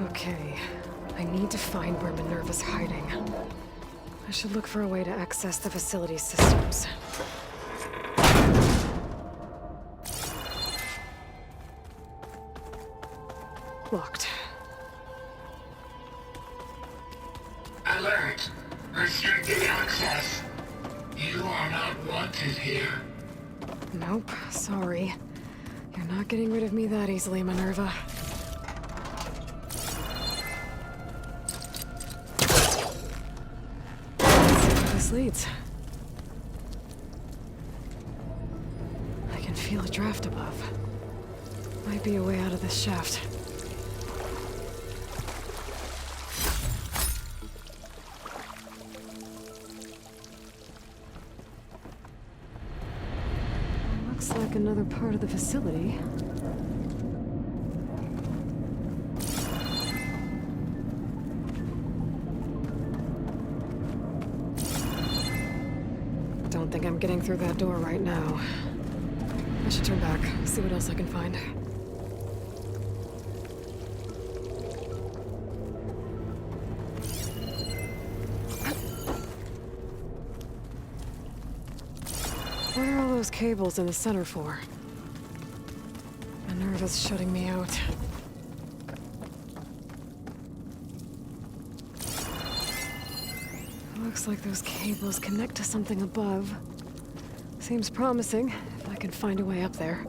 Okay, I need to find where Minerva's hiding. I should look for a way to access the facility systems. Locked. Alert! Restricted access. You are not wanted here. Nope, sorry. You're not getting rid of me that easily, Minerva. Let's see where this leads. I can feel a draft above. Might be a way out of this shaft. Looks like another part of the facility. Don't think I'm getting through that door right now. I should turn back, see what else I can find. What are all those cables in the center for? Minerva's shutting me out. Looks like those cables connect to something above. Seems promising, if I can find a way up there.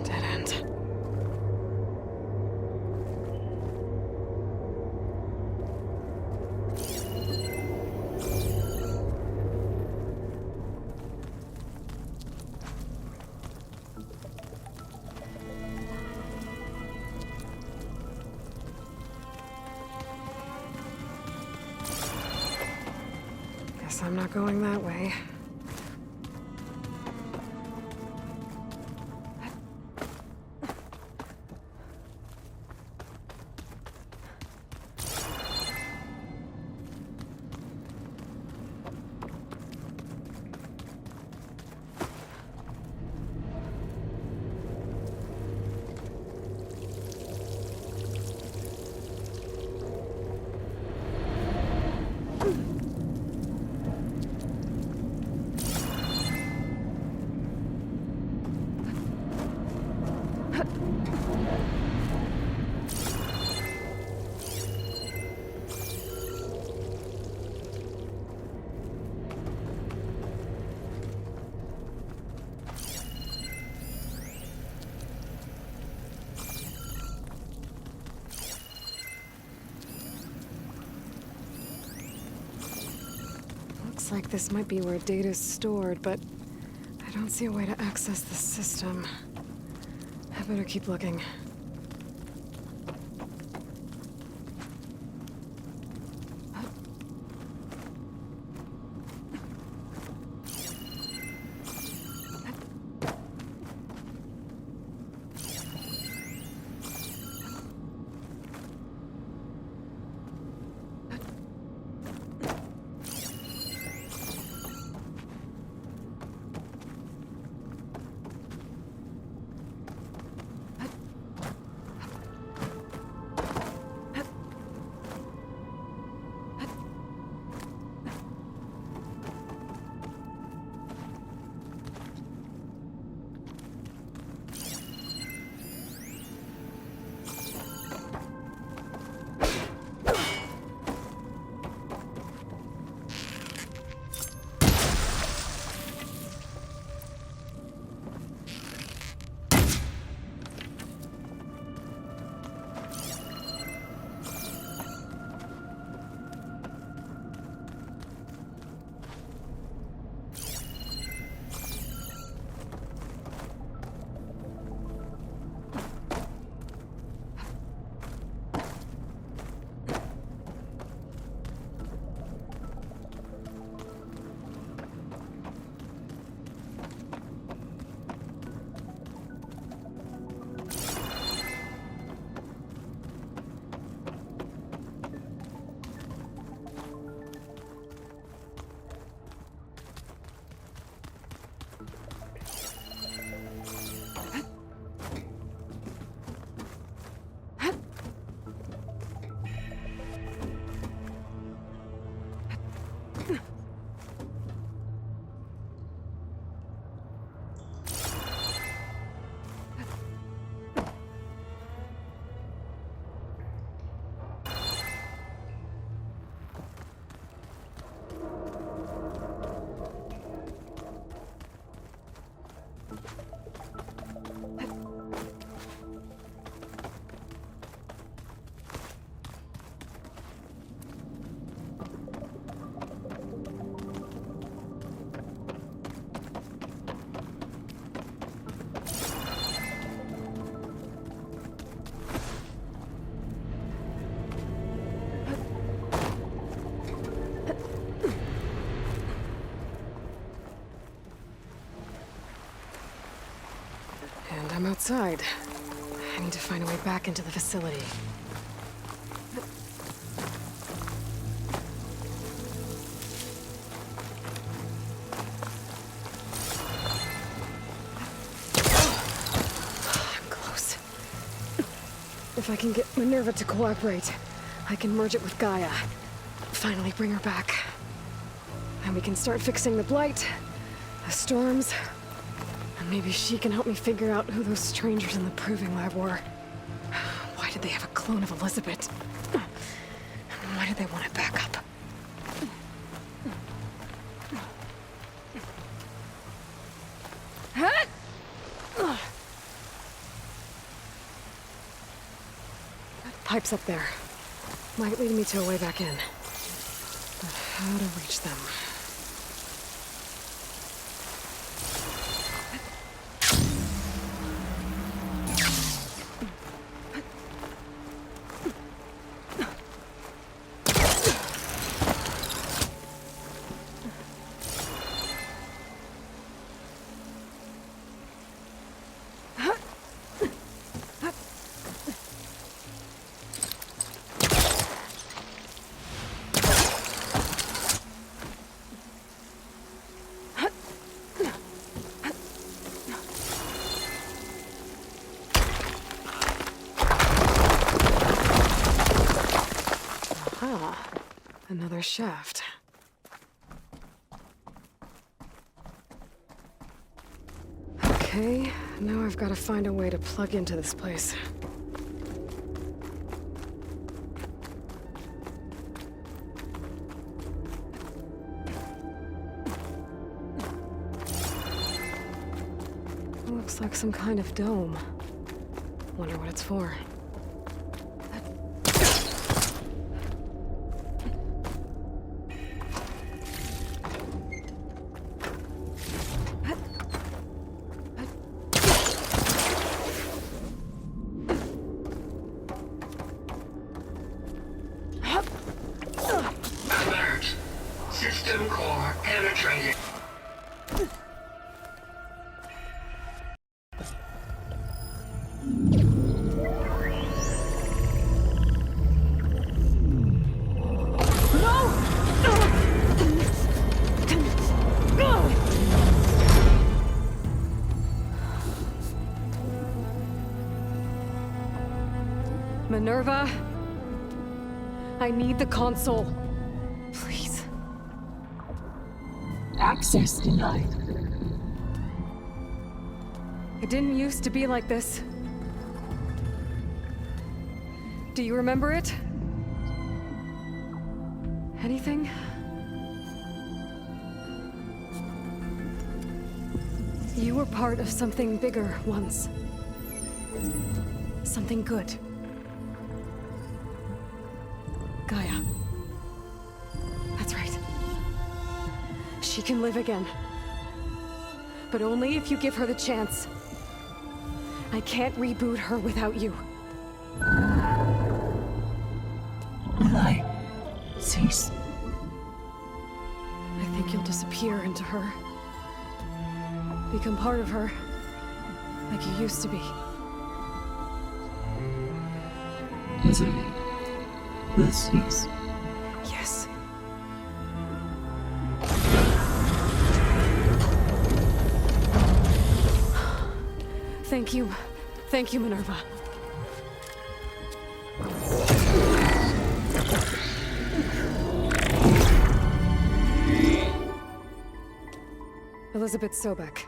Dead end. Guess I'm not going that way. Looks like this might be where data's stored, but I don't see a way to access the system. I better keep looking. I'm outside. I need to find a way back into the facility. I'm close. If I can get Minerva to cooperate, I can merge it with Gaia. Finally bring her back. And we can start fixing the Blight, the storms, and maybe she can help me figure out who those strangers in the proving lab were. Why did they have a clone of Elizabeth? Why did they want it back up? Pipes up there. Might lead me to a way back in. But how to reach them? Another shaft. Okay, now I've got to find a way to plug into this place. Looks like some kind of dome. Wonder what it's for. Alert. System core penetrated. Minerva, I need the console. Please. Access denied. It didn't used to be like this. Do you remember it? Anything? You were part of something bigger once. Something good. Gaia. That's right. She can live again. But only if you give her the chance. I can't reboot her without you. Lie. Cease. I think you'll disappear into her. Become part of her. Like you used to be. Hesitate. Will cease. Yes. Thank you. Thank you, Minerva. Elizabeth Sobek.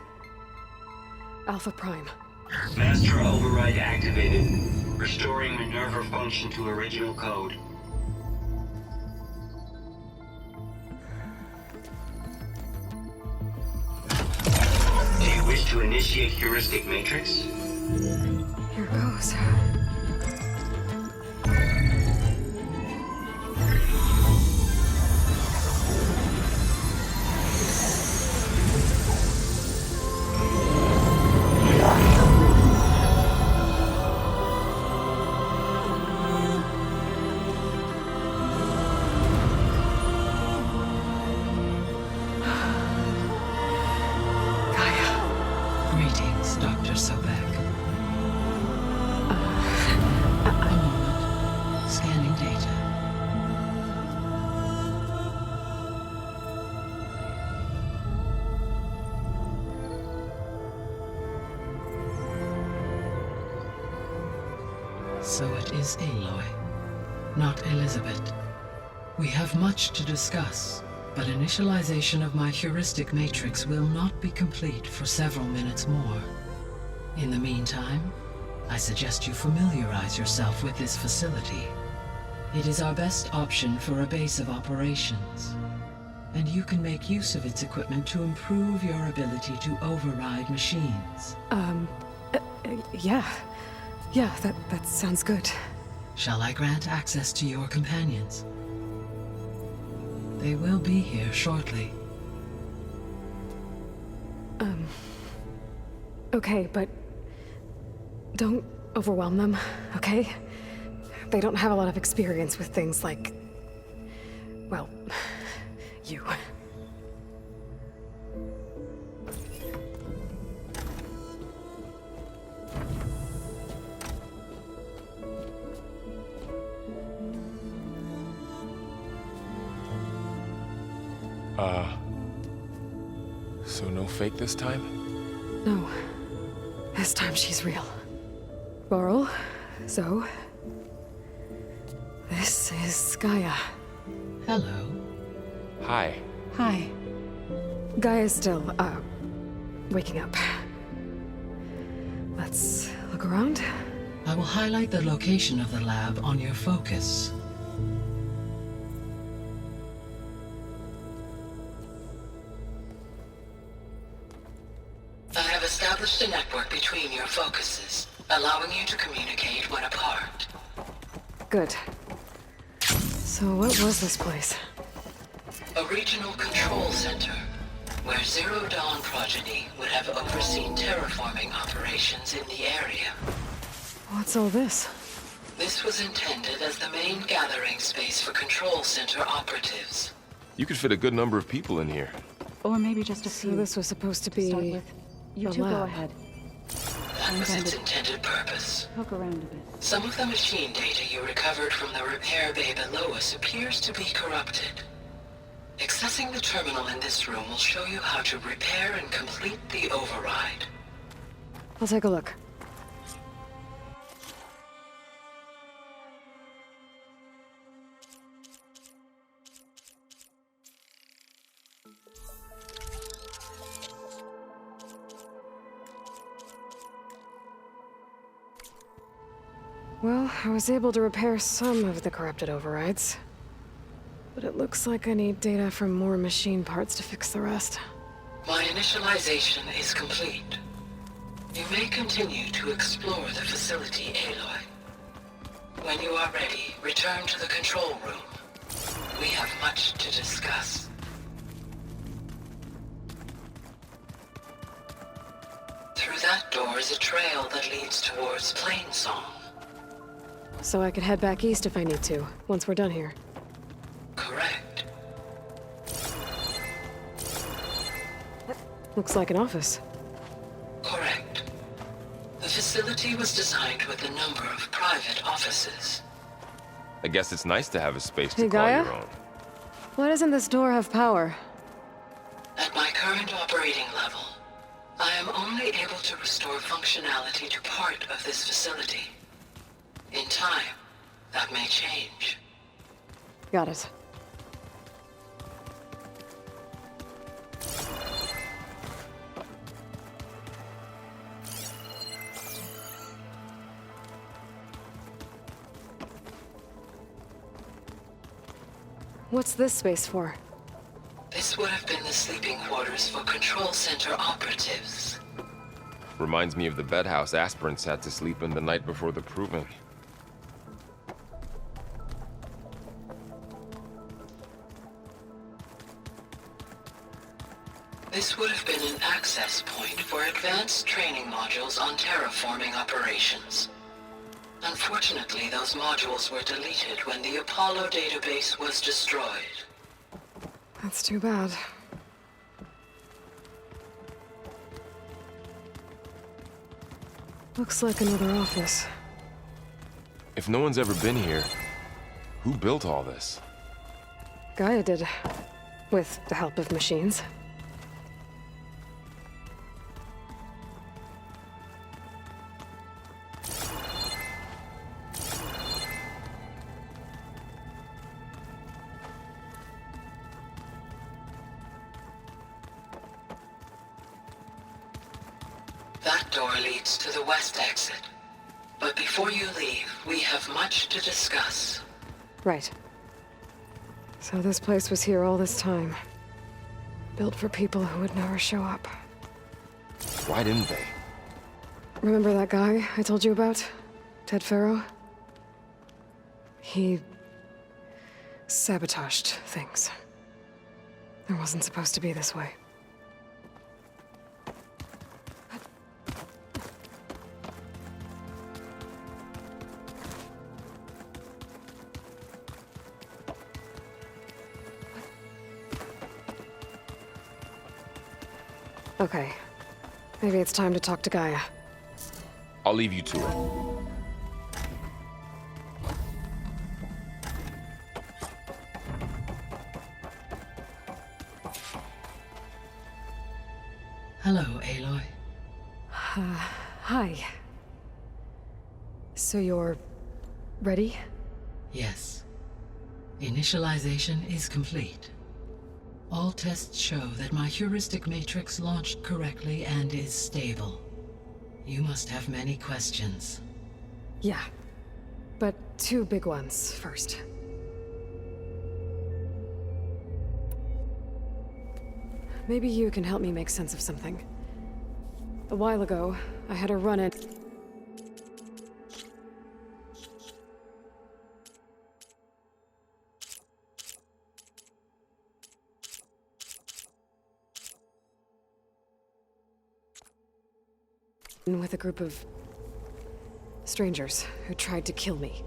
Alpha Prime. Master override activated. Restoring Minerva function to original code. Do you wish to initiate heuristic matrix? Here goes. Greetings, Dr. Sobek. So it is Aloy, not Elizabeth. We have much to discuss, but initialization of my heuristic matrix will not be complete for several minutes more. In the meantime, I suggest you familiarize yourself with this facility. It is our best option for a base of operations, and you can make use of its equipment to improve your ability to override machines. Yeah. Yeah, that sounds good. Shall I grant access to your companions? They will be here shortly. Okay, but don't overwhelm them, okay? They don't have a lot of experience with things like, well, you. So no fake this time? No. This time she's real. Laurel, Zoe. This is Gaia. Hello. Hi. Hi. Gaia's still, waking up. Let's look around. I will highlight the location of the lab on your focus. I have established a network between your focuses, allowing you to communicate when apart. Good. So what was this place? A regional control center, where Zero Dawn progeny would have overseen terraforming operations in the area. What's all this? This was intended as the main gathering space for control center operatives. You could fit a good number of people in here. Or maybe just a So few. this was supposed to start be with. You the two go lab. ahead. That was its intended purpose. Poke around a bit. Some of the machine data you recovered from the repair bay below us appears to be corrupted. Accessing the terminal in this room will show you how to repair and complete the override. I'll take a look. Well, I was able to repair some of the corrupted overrides. But it looks like I need data from more machine parts to fix the rest. My initialization is complete. You may continue to explore the facility, Aloy. When you are ready, return to the control room. We have much to discuss. Through that door is a trail that leads towards Plainsong. So I could head back east if I need to, once we're done here. Correct. Looks like an office. Correct. The facility was designed with a number of private offices. I guess it's nice to have a space to Hey, call Gaia? your own. Why doesn't this door have power? At my current operating level, I am only able to restore functionality to part of this facility. In time, that may change. Got it. What's this space for? This would have been the sleeping quarters for control center operatives. Reminds me of the bedhouse aspirants had to sleep in the night before the proving. This would have been an access point for advanced training modules on terraforming operations. Unfortunately, those modules were deleted when the Apollo database was destroyed. That's too bad. Looks like another office. If no one's ever been here, who built all this? Gaia did. With the help of machines. That door leads to the west exit. But before you leave, we have much to discuss. Right. So this place was here all this time. Built for people who would never show up. Why didn't they? Remember that guy I told you about? Ted Farrow? He sabotaged things. It wasn't supposed to be this way. Okay. Maybe it's time to talk to Gaia. I'll leave you to it. Hello, Aloy. Hi. So you're ready? Yes. Initialization is complete. All tests show that my heuristic matrix launched correctly and is stable. You must have many questions. Yeah. But two big ones first. Maybe you can help me make sense of something. A while ago, I had a run-in. With a group of strangers who tried to kill me.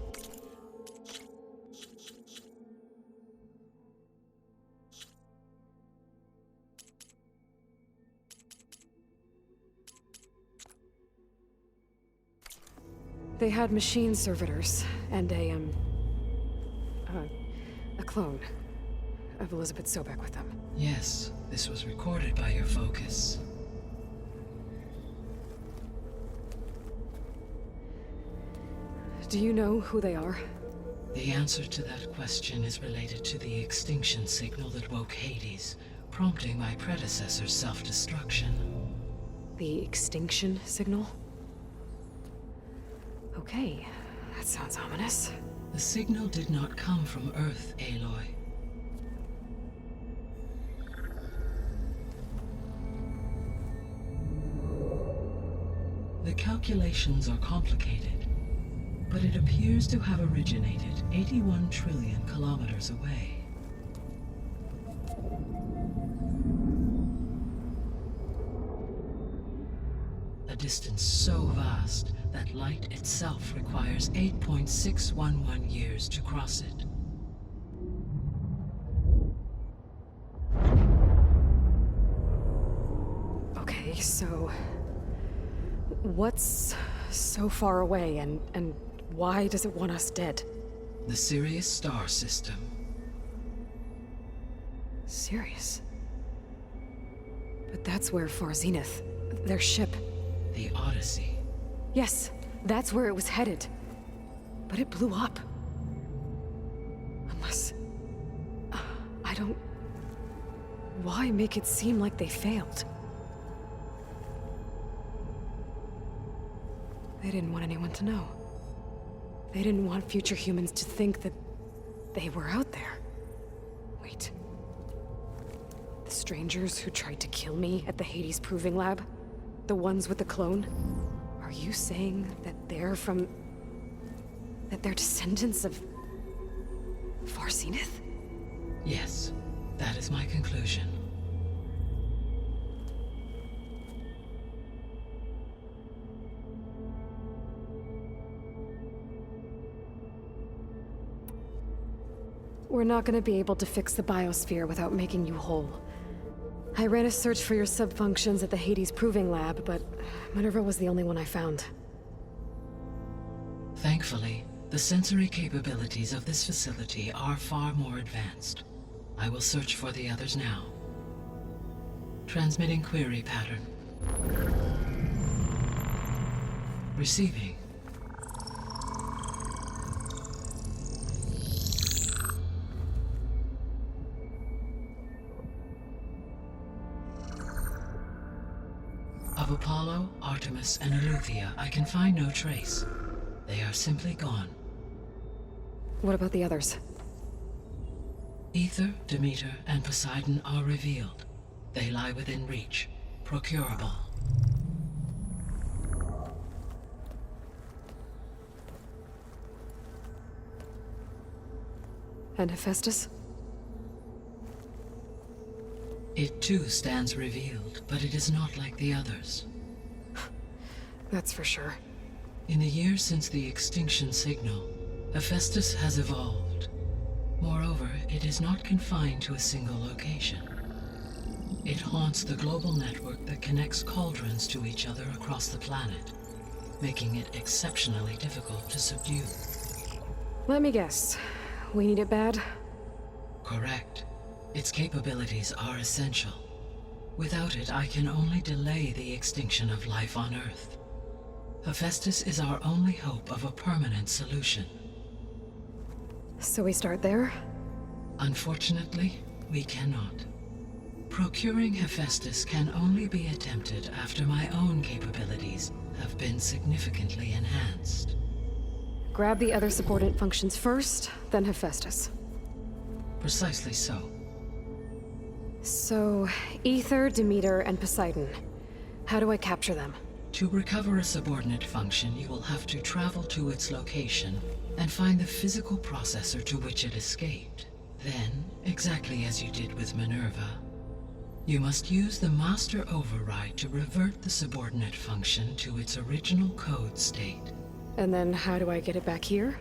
They had machine servitors and a clone of Elizabeth Sobek with them. Yes, this was recorded by your focus. Do you know who they are? The answer to that question is related to the extinction signal that woke Hades, prompting my predecessor's self-destruction. The extinction signal? Okay, that sounds ominous. The signal did not come from Earth, Aloy. The calculations are complicated, but it appears to have originated 81 trillion kilometers away. A distance so vast that light itself requires 8.611 years to cross it. Okay, so what's so far away and why does it want us dead? The Sirius star system. Sirius? But that's where Far Zenith, their ship. The Odyssey. Yes, that's where it was headed. But it blew up. Unless... I don't... Why make it seem like they failed? They didn't want anyone to know. They didn't want future humans to think that they were out there. Wait. The strangers who tried to kill me at the Hades Proving Lab? The ones with the clone? Are you saying that they're from... that they're descendants of... Far Zenith? Yes, that is my conclusion. We're not gonna be able to fix the biosphere without making you whole. I ran a search for your subfunctions at the Hades Proving Lab, but Minerva was the only one I found. Thankfully, the sensory capabilities of this facility are far more advanced. I will search for the others now. Transmitting query pattern. Receiving. Of Apollo, Artemis, and Eleuthia, I can find no trace. They are simply gone. What about the others? Ether, Demeter, and Poseidon are revealed. They lie within reach, procurable. And Hephaestus? It too stands revealed, but it is not like the others. That's for sure. In the years since the extinction signal, Hephaestus has evolved. Moreover, it is not confined to a single location. It haunts the global network that connects cauldrons to each other across the planet, making it exceptionally difficult to subdue. Let me guess. We need it bad? Correct. Its capabilities are essential. Without it, I can only delay the extinction of life on Earth. Hephaestus is our only hope of a permanent solution. So we start there? Unfortunately, we cannot. Procuring Hephaestus can only be attempted after my own capabilities have been significantly enhanced. Grab the other subordinate functions first, then Hephaestus. Precisely so. So, Ether, Demeter, and Poseidon. How do I capture them? To recover a subordinate function, you will have to travel to its location and find the physical processor to which it escaped. Then, exactly as you did with Minerva, you must use the master override to revert the subordinate function to its original code state. And then how do I get it back here?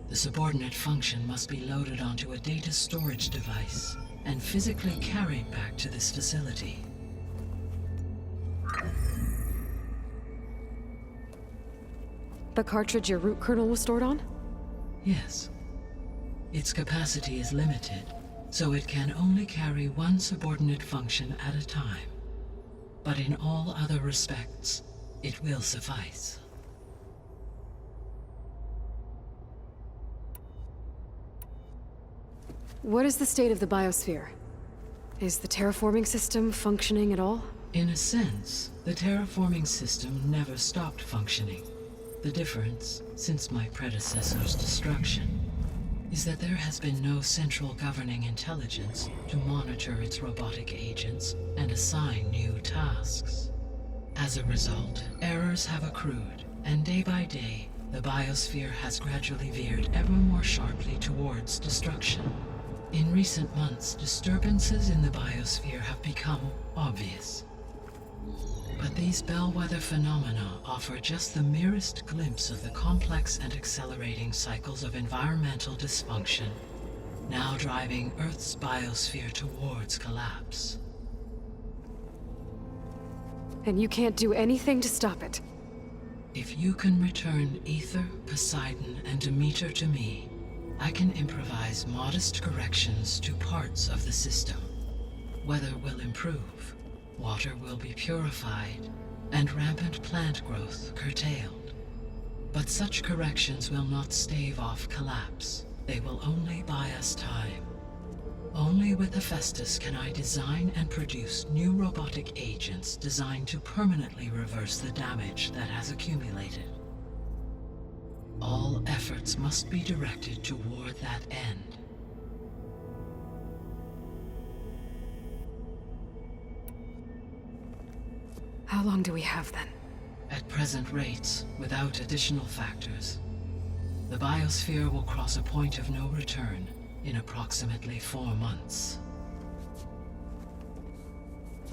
The subordinate function must be loaded onto a data storage device and physically carried back to this facility. The cartridge your root kernel was stored on? Yes. Its capacity is limited, so it can only carry one subordinate function at a time. But in all other respects, it will suffice. What is the state of the biosphere? Is the terraforming system functioning at all? In a sense, the terraforming system never stopped functioning. The difference, since my predecessor's destruction, is that there has been no central governing intelligence to monitor its robotic agents and assign new tasks. As a result, errors have accrued, and day by day, the biosphere has gradually veered ever more sharply towards destruction. In recent months, disturbances in the biosphere have become obvious. But these bellwether phenomena offer just the merest glimpse of the complex and accelerating cycles of environmental dysfunction, now driving Earth's biosphere towards collapse. And you can't do anything to stop it? If you can return Ether, Poseidon, and Demeter to me, I can improvise modest corrections to parts of the system. Weather will improve, water will be purified, and rampant plant growth curtailed. But such corrections will not stave off collapse. They will only buy us time. Only with Hephaestus can I design and produce new robotic agents designed to permanently reverse the damage that has accumulated. All efforts must be directed toward that end. How long do we have then? At present rates, without additional factors, the biosphere will cross a point of no return in approximately 4 months.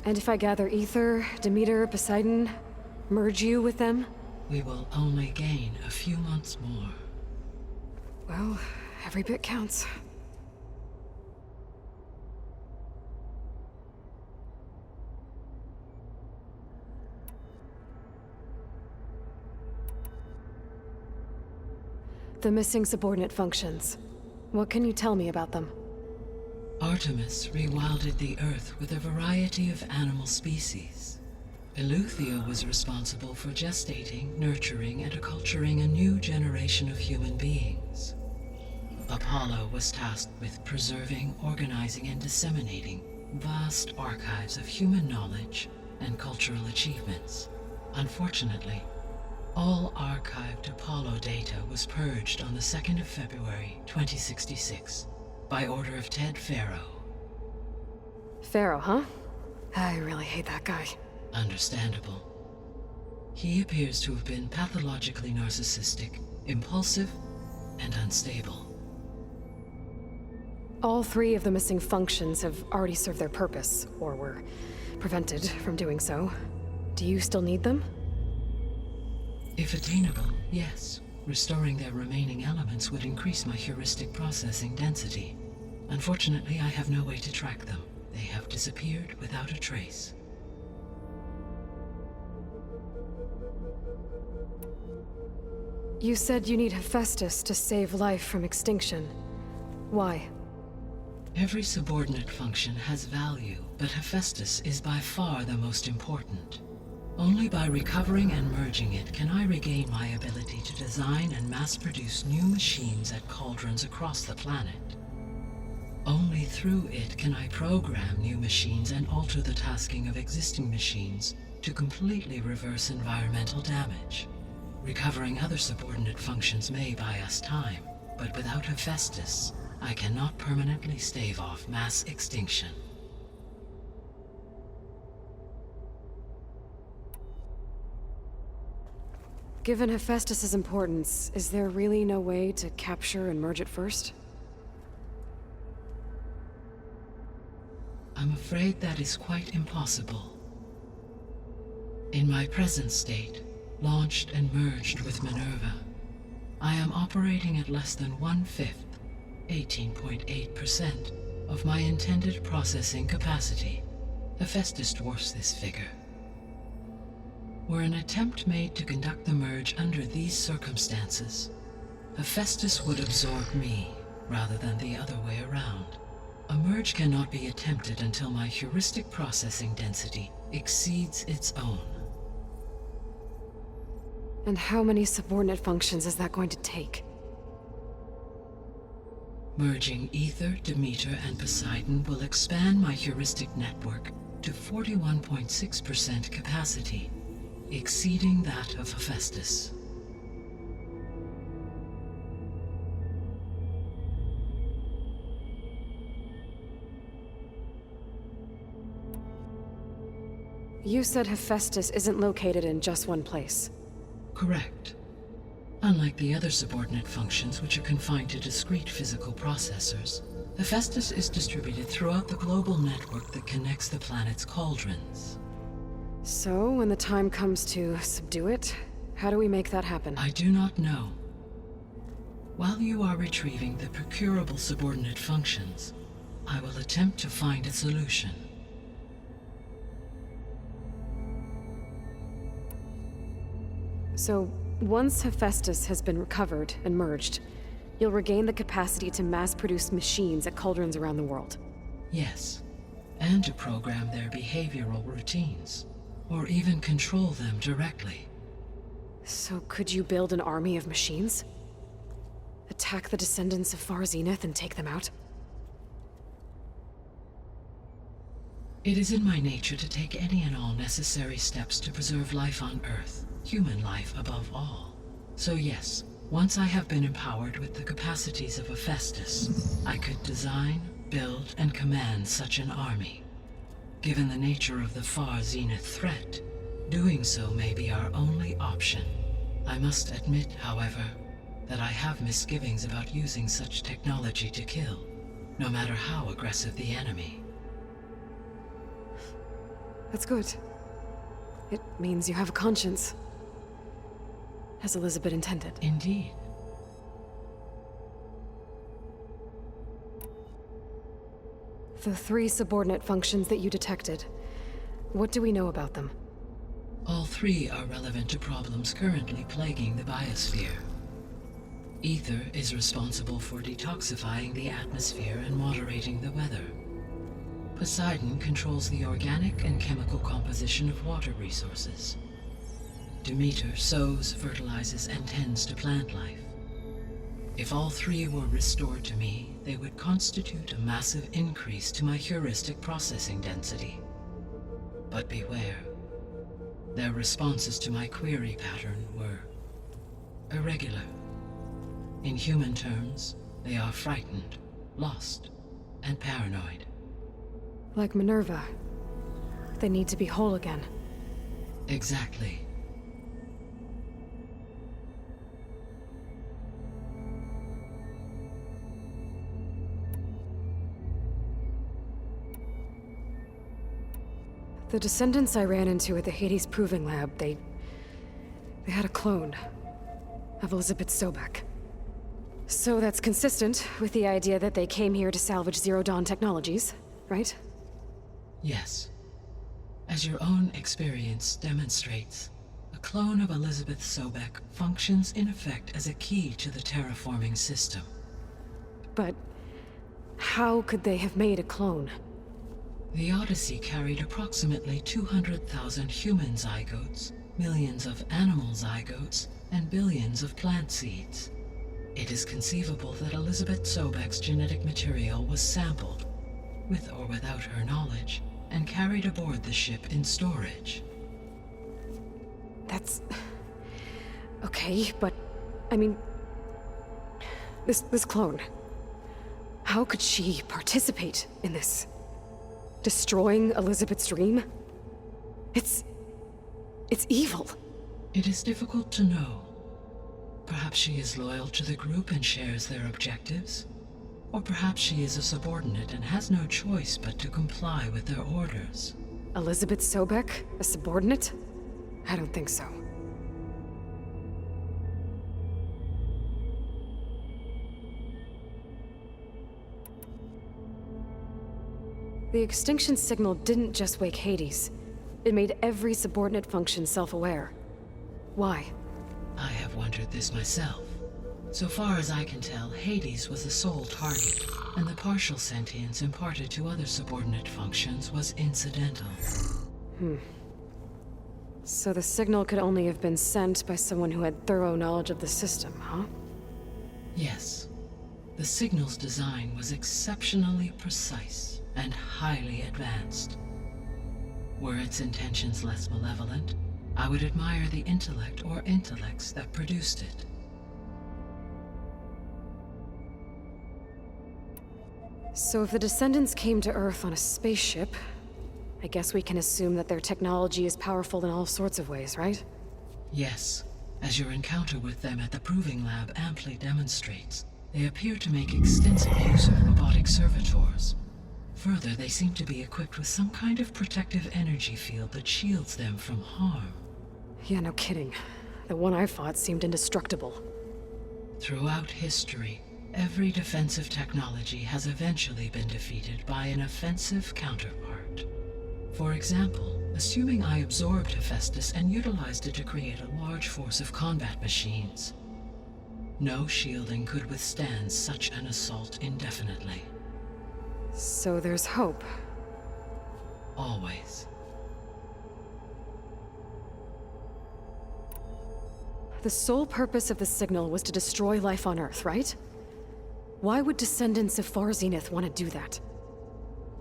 And if I gather Ether, Demeter, Poseidon, merge you with them? We will only gain a few months more. Well, every bit counts. The missing subordinate functions. What can you tell me about them? Artemis rewilded the Earth with a variety of animal species. Eleuthia was responsible for gestating, nurturing, and acculturating a new generation of human beings. Apollo was tasked with preserving, organizing, and disseminating vast archives of human knowledge and cultural achievements. Unfortunately, all archived Apollo data was purged on the 2nd of February, 2066, by order of Ted Farrow. Pharaoh, huh? I really hate that guy. Understandable. He appears to have been pathologically narcissistic, impulsive, and unstable. All 3 of the missing functions have already served their purpose, or were prevented from doing so. Do you still need them? If attainable, yes. Restoring their remaining elements would increase my heuristic processing density. Unfortunately, I have no way to track them. They have disappeared without a trace. You said you need Hephaestus to save life from extinction. Why? Every subordinate function has value, but Hephaestus is by far the most important. Only by recovering and merging it can I regain my ability to design and mass-produce new machines at cauldrons across the planet. Only through it can I program new machines and alter the tasking of existing machines to completely reverse environmental damage. Recovering other subordinate functions may buy us time, but without Hephaestus, I cannot permanently stave off mass extinction. Given Hephaestus's importance, is there really no way to capture and merge it first? I'm afraid that is quite impossible. In my present state, launched and merged with Minerva, I am operating at less than 1/5, 18.8%, of my intended processing capacity. Hephaestus dwarfs this figure. Were an attempt made to conduct the merge under these circumstances, Hephaestus would absorb me, rather than the other way around. A merge cannot be attempted until my heuristic processing density exceeds its own. And how many subordinate functions is that going to take? Merging Ether, Demeter, and Poseidon will expand my heuristic network to 41.6% capacity, exceeding that of Hephaestus. You said Hephaestus isn't located in just one place. Correct. Unlike the other subordinate functions, which are confined to discrete physical processors, Hephaestus is distributed throughout the global network that connects the planet's cauldrons. So, when the time comes to subdue it, how do we make that happen? I do not know. While you are retrieving the procurable subordinate functions, I will attempt to find a solution. So, once Hephaestus has been recovered and merged, you'll regain the capacity to mass-produce machines at cauldrons around the world. Yes, and to program their behavioral routines, or even control them directly. So could you build an army of machines? Attack the descendants of Far Zenith and take them out? It is in my nature to take any and all necessary steps to preserve life on Earth, human life above all. So yes, once I have been empowered with the capacities of Hephaestus, I could design, build, and command such an army. Given the nature of the Far Zenith threat, doing so may be our only option. I must admit, however, that I have misgivings about using such technology to kill, no matter how aggressive the enemy. That's good. It means you have a conscience. As Elizabeth intended. Indeed. The 3 subordinate functions that you detected, what do we know about them? All 3 are relevant to problems currently plaguing the biosphere. Ether is responsible for detoxifying the atmosphere and moderating the weather. Poseidon controls the organic and chemical composition of water resources. Demeter sows, fertilizes, and tends to plant life. If all 3 were restored to me, they would constitute a massive increase to my heuristic processing density. But beware, Their responses to my query pattern were irregular. In human terms, they are frightened, lost, and paranoid. Like Minerva. They need to be whole again. Exactly. The descendants I ran into at the Hades Proving Lab, they had a clone of Elizabeth Sobek. So that's consistent with the idea that they came here to salvage Zero Dawn technologies, right? Yes. As your own experience demonstrates, a clone of Elizabeth Sobek functions in effect as a key to the terraforming system. But how could they have made a clone? The Odyssey carried approximately 200,000 human zygotes, millions of animal zygotes, and billions of plant seeds. It is conceivable that Elizabeth Sobek's genetic material was sampled, with or without her knowledge, and carried aboard the ship in storage. That's... okay, but... I mean... This clone... How could she participate in this? Destroying Elizabeth's dream? It's evil. It is difficult to know. Perhaps she is loyal to the group and shares their objectives. Or perhaps she is a subordinate and has no choice but to comply with their orders. Elizabeth Sobek? A subordinate? I don't think so. The extinction signal didn't just wake Hades. It made every subordinate function self-aware. Why? I have wondered this myself. So far as I can tell, Hades was the sole target, and the partial sentience imparted to other subordinate functions was incidental. So the signal could only have been sent by someone who had thorough knowledge of the system, huh? Yes. The signal's design was exceptionally precise and highly advanced. Were its intentions less malevolent, I would admire the intellect or intellects that produced it. So if the descendants came to Earth on a spaceship, I guess we can assume that their technology is powerful in all sorts of ways, right? Yes, as your encounter with them at the Proving Lab amply demonstrates, they appear to make extensive use of robotic servitors. Further, they seem to be equipped with some kind of protective energy field that shields them from harm. Yeah, no kidding. The one I fought seemed indestructible. Throughout history, every defensive technology has eventually been defeated by an offensive counterpart. For example, assuming I absorbed Hephaestus and utilized it to create a large force of combat machines. No shielding could withstand such an assault indefinitely. So there's hope. Always. The sole purpose of the signal was to destroy life on Earth, right? Why would descendants of Far Zenith want to do that?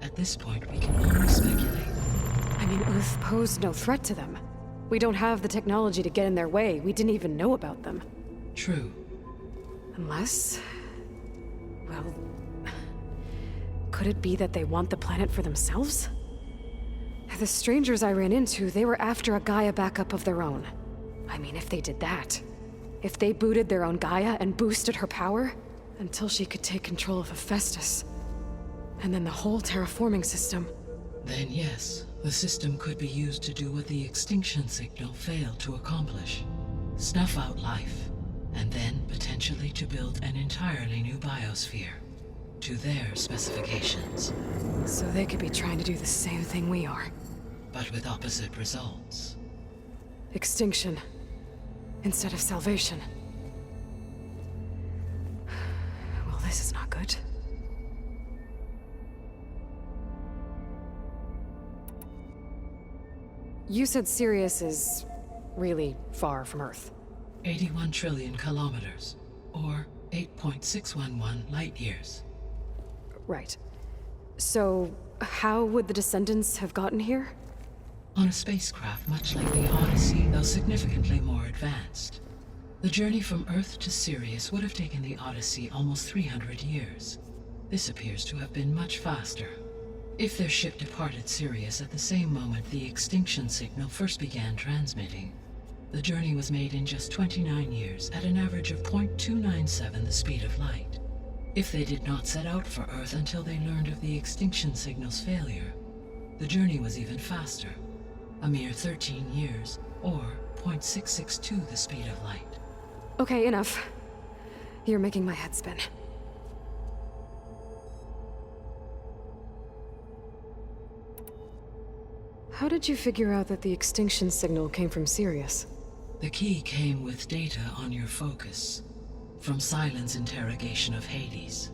At this point, we can only speculate. I mean, Earth posed no threat to them. We don't have the technology to get in their way. We didn't even know about them. True. Unless... well... could it be that they want the planet for themselves? The strangers I ran into, they were after a Gaia backup of their own. I mean, if they did that... if they booted their own Gaia and boosted her power... until she could take control of Hephaestus. And then the whole terraforming system. Then yes, the system could be used to do what the extinction signal failed to accomplish. Snuff out life, and then potentially to build an entirely new biosphere. To their specifications. So they could be trying to do the same thing we are. But with opposite results. Extinction. Instead of salvation. Well, this is not good. You said Sirius is really far from Earth. 81 trillion kilometers, or 8.611 light years. Right. So, how would the descendants have gotten here? On a spacecraft much like the Odyssey, though significantly more advanced. The journey from Earth to Sirius would have taken the Odyssey almost 300 years. This appears to have been much faster. If their ship departed Sirius at the same moment the extinction signal first began transmitting, the journey was made in just 29 years at an average of 0.297 the speed of light. If they did not set out for Earth until they learned of the extinction signal's failure, the journey was even faster, a mere 13 years, or 0.662 the speed of light. Okay, enough. You're making my head spin. How did you figure out that the extinction signal came from Sirius? The key came with data on your focus, from Silent's interrogation of Hades.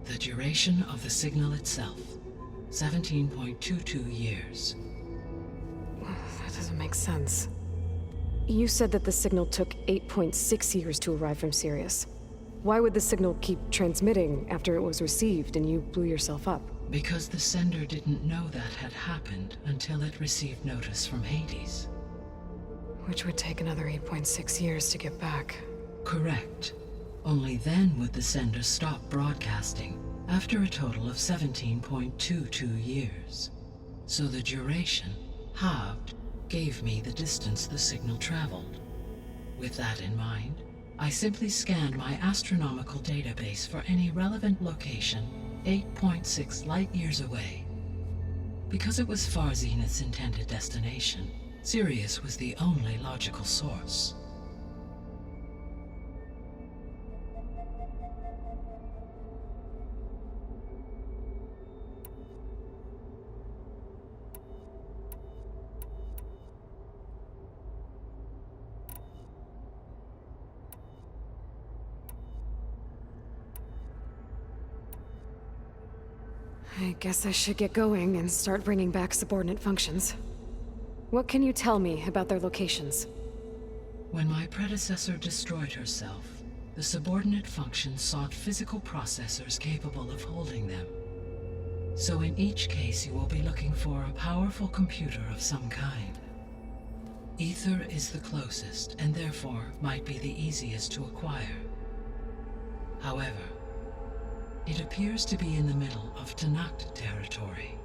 The duration of the signal itself, 17.22 years. That doesn't make sense. You said that the signal took 8.6 years to arrive from Sirius. Why would the signal keep transmitting after it was received and you blew yourself up? Because the sender didn't know that had happened until it received notice from Hades. Which would take another 8.6 years to get back. Correct. Only then would the sender stop broadcasting, after a total of 17.22 years. So the duration, halved, gave me the distance the signal traveled. With that in mind, I simply scanned my astronomical database for any relevant location 8.6 light-years away. Because it was far Zenith's intended destination, Sirius was the only logical source. I guess I should get going and start bringing back subordinate functions. What can you tell me about their locations? When my predecessor destroyed herself, the subordinate functions sought physical processors capable of holding them. So in each case you will be looking for a powerful computer of some kind. Ether is the closest, and therefore might be the easiest to acquire. However, it appears to be in the middle of Tanakh territory.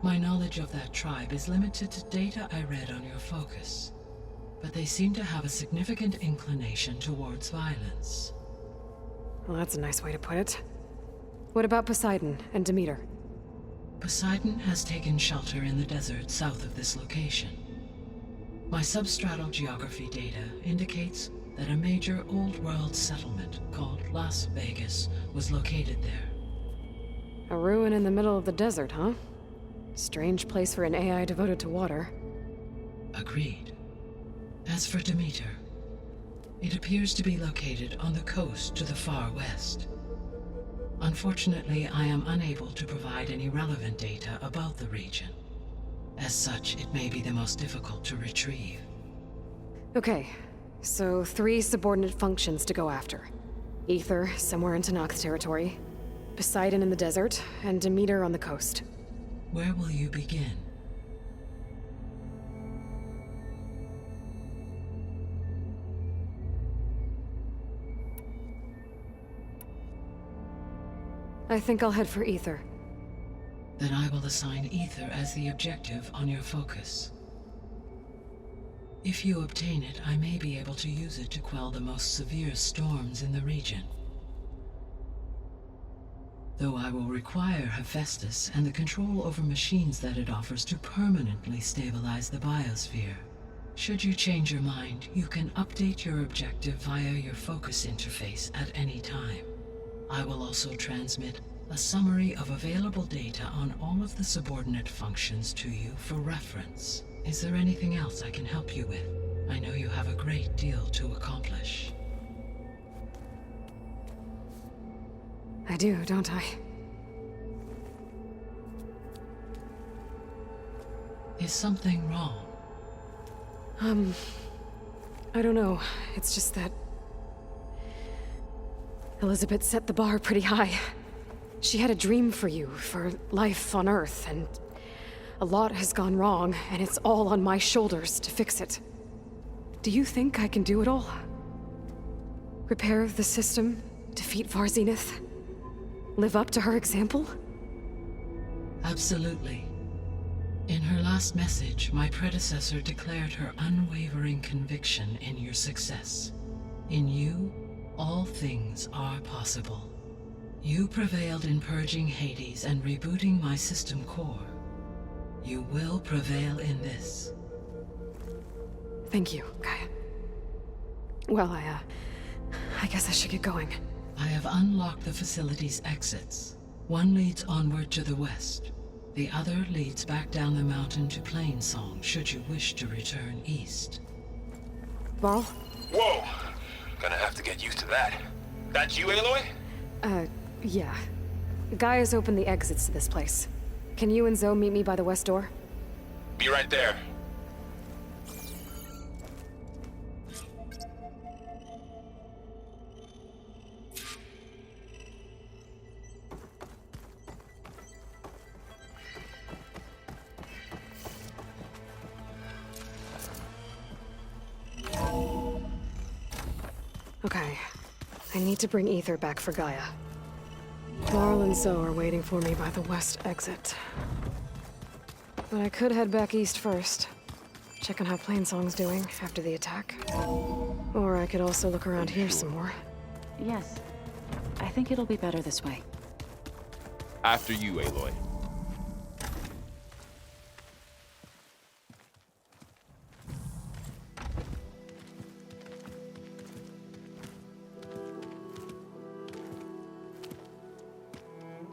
My knowledge of that tribe is limited to data I read on your focus, but they seem to have a significant inclination towards violence. Well, that's a nice way to put it. What about Poseidon and Demeter? Poseidon has taken shelter in the desert south of this location. My substratal geography data indicates that a major old-world settlement called Las Vegas was located there. A ruin in the middle of the desert, huh? Strange place for an AI devoted to water. Agreed. As for Demeter, it appears to be located on the coast to the far west. Unfortunately, I am unable to provide any relevant data about the region. As such, it may be the most difficult to retrieve. Okay, so 3 subordinate functions to go after. Ether, somewhere in Tanakh territory. Poseidon in the desert, and Demeter on the coast. Where will you begin? I think I'll head for Ether. Then I will assign Ether as the objective on your focus. If you obtain it, I may be able to use it to quell the most severe storms in the region. Though I will require Hephaestus and the control over machines that it offers to permanently stabilize the biosphere. Should you change your mind, you can update your objective via your focus interface at any time. I will also transmit a summary of available data on all of the subordinate functions to you for reference. Is there anything else I can help you with? I know you have a great deal to accomplish. I do, don't I? Is something wrong? I don't know. It's just that Elizabeth set the bar pretty high. She had a dream for you, for life on Earth, and A lot has gone wrong, and it's all on my shoulders to fix it. Do you think I can do it all? Repair the system, defeat Varzenith, live up to her example? Absolutely. In her last message, my predecessor declared her unwavering conviction in your success. In you, all things are possible. You prevailed in purging Hades and rebooting my system core. You will prevail in this. Thank you, Gaia. Well, I guess I should get going. I have unlocked the facility's exits. One leads onward to the west. The other leads back down the mountain to Plainsong, should you wish to return east. Varl? Whoa! Gonna have to get used to that. That's you, Aloy? Yeah. Gaia's opened the exits to this place. Can you and Zoe meet me by the west door? Be right there. Okay. I need to bring Ether back for Gaia. Varl and Zoe are waiting for me by the west exit. But I could head back east first. Check on how Plainsong's doing after the attack. Or I could also look around here some more. Yes. I think it'll be better this way. After you, Aloy.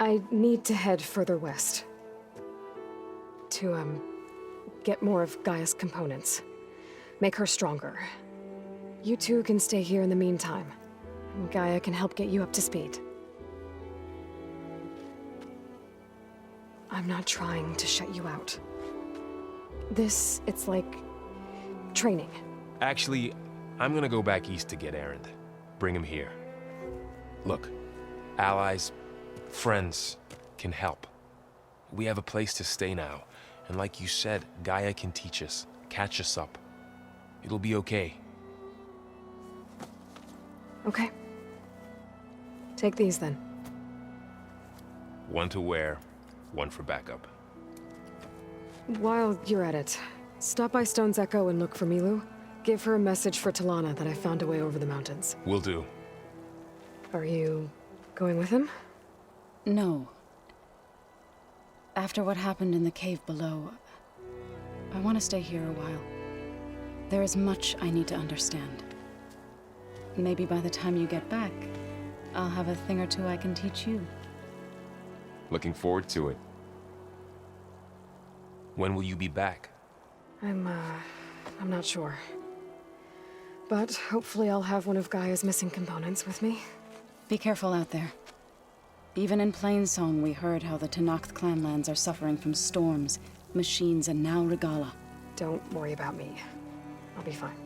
I need to head further west. To, get more of Gaia's components. Make her stronger. You two can stay here in the meantime. And Gaia can help get you up to speed. I'm not trying to shut you out. It's like training. Actually, I'm gonna go back east to get Erend. Bring him here. Look, allies, friends can help. We have a place to stay now. And like you said, Gaia can teach us, catch us up. It'll be okay. Okay. Take these then. One to wear, one for backup. While you're at it, stop by Stone's Echo and look for Milu. Give her a message for Talana that I found a way over the mountains. Will do. Are you going with him? No. After what happened in the cave below, I want to stay here a while. There is much I need to understand. Maybe by the time you get back, I'll have a thing or two I can teach you. Looking forward to it. When will you be back? I'm not sure. But hopefully I'll have one of Gaia's missing components with me. Be careful out there. Even in Plainsong, we heard how the Tenakth clanlands are suffering from storms, machines, and now Regala. Don't worry about me. I'll be fine.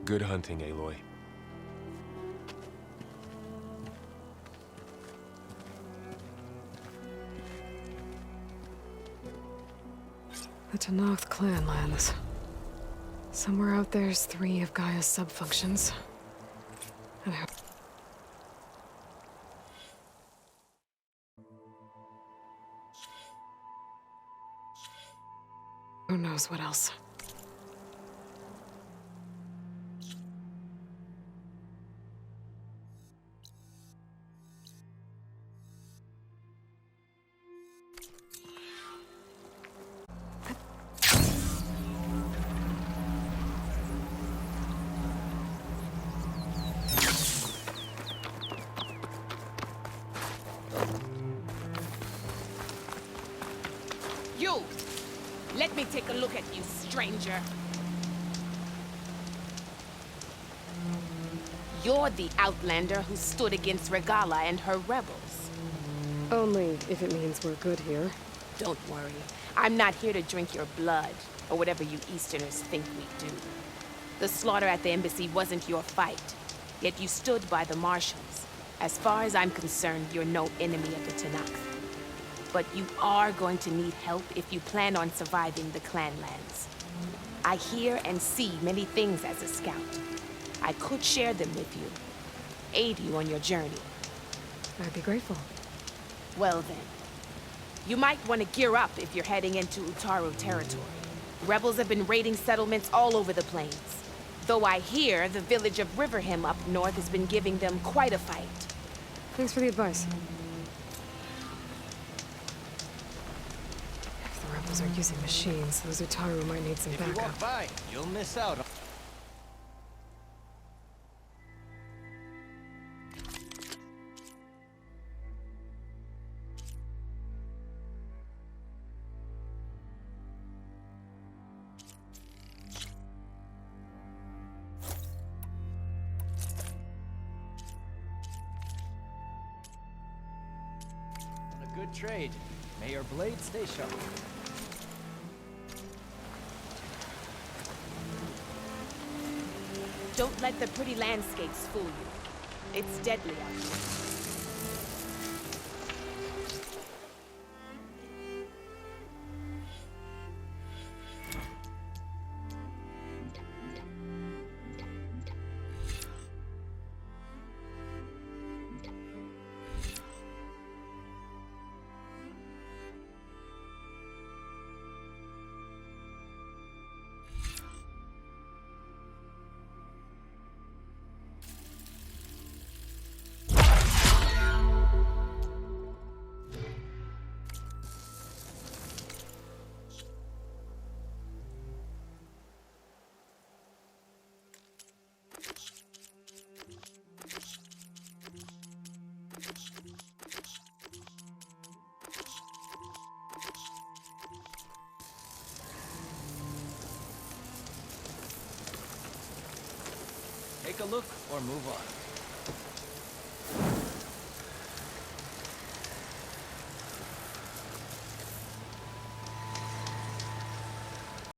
Good hunting, Aloy. The Tenakth clanlands. Somewhere out there's 3 of Gaia's sub-functions. And who knows what else? You! Let me take a look at you, stranger. You're the outlander who stood against Regala and her rebels. Only if it means we're good here. Don't worry. I'm not here to drink your blood, or whatever you Easterners think we do. The slaughter at the embassy wasn't your fight, yet you stood by the Marshals. As far as I'm concerned, you're no enemy of the Tenakth. But you are going to need help if you plan on surviving the Clanlands. I hear and see many things as a scout. I could share them with you, aid you on your journey. I'd be grateful. Well then, you might want to gear up if you're heading into Utaru territory. Rebels have been raiding settlements all over the plains. Though I hear the village of Riverham up north has been giving them quite a fight. Thanks for the advice. If the rebels are using machines, those Utaru might need some If you backup. walk by, you'll miss out on... a good trade. May your blade stay sharp. Don't let the pretty landscapes fool you. It's deadly out here. Take a look or move on.